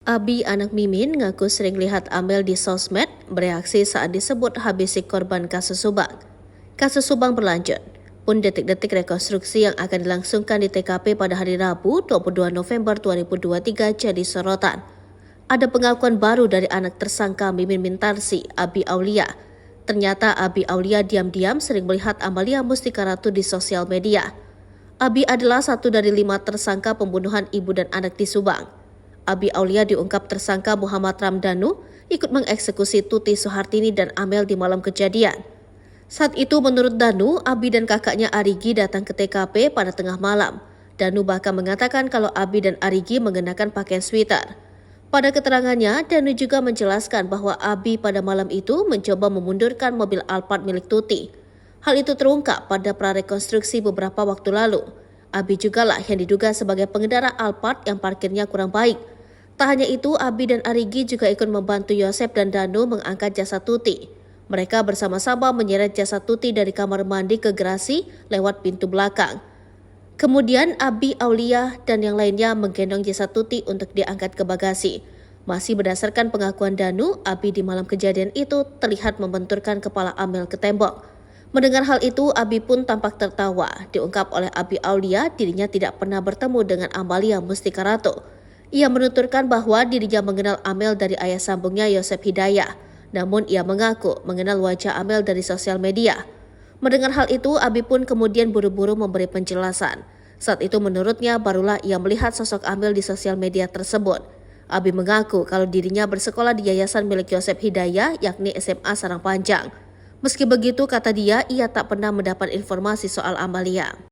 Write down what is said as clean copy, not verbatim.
Abi anak Mimin ngaku sering lihat Amel di sosmed, bereaksi saat disebut habis si korban kasus Subang. Kasus Subang berlanjut, pun detik-detik rekonstruksi yang akan dilangsungkan di TKP pada hari Rabu 22 November 2023 jadi sorotan. Ada pengakuan baru dari anak tersangka Mimin Mintarsi, Abi Aulia. Ternyata Abi Aulia diam-diam sering melihat Amalia Mustika Ratu di sosial media. Abi adalah satu dari 5 tersangka pembunuhan ibu dan anak di Subang. Abi Aulia diungkap tersangka Muhammad Ramdhanu ikut mengeksekusi Tuti Suhartini dan Amel di malam kejadian. Saat itu menurut Danu, Abi dan kakaknya Arigi datang ke TKP pada tengah malam. Danu bahkan mengatakan kalau Abi dan Arigi mengenakan pakaian sweater. Pada keterangannya, Danu juga menjelaskan bahwa Abi pada malam itu mencoba memundurkan mobil Alphard milik Tuti. Hal itu terungkap pada prarekonstruksi beberapa waktu lalu. Abi jugalah yang diduga sebagai pengendara Alphard yang parkirnya kurang baik. Tak hanya itu, Abi dan Arigi juga ikut membantu Yosep dan Danu mengangkat jasad Tuti. Mereka bersama-sama menyeret jasad Tuti dari kamar mandi ke gerasi lewat pintu belakang. Kemudian Abi Aulia dan yang lainnya menggendong jasad Tuti untuk diangkat ke bagasi. Masih berdasarkan pengakuan Danu, Abi di malam kejadian itu terlihat membenturkan kepala Amel ke tembok. Mendengar hal itu, Abi pun tampak tertawa. Diungkap oleh Abi Aulia, dirinya tidak pernah bertemu dengan Amalia Mustika Ratu. Ia menuturkan bahwa dirinya mengenal Amel dari ayah sambungnya Yosep Hidayah. Namun ia mengaku mengenal wajah Amel dari sosial media. Mendengar hal itu, Abi pun kemudian buru-buru memberi penjelasan. Saat itu menurutnya barulah ia melihat sosok Amel di sosial media tersebut. Abi mengaku kalau dirinya bersekolah di yayasan milik Yosep Hidayah yakni SMA Sarang Panjang. Meski begitu, kata dia, ia tak pernah mendapat informasi soal Amalia.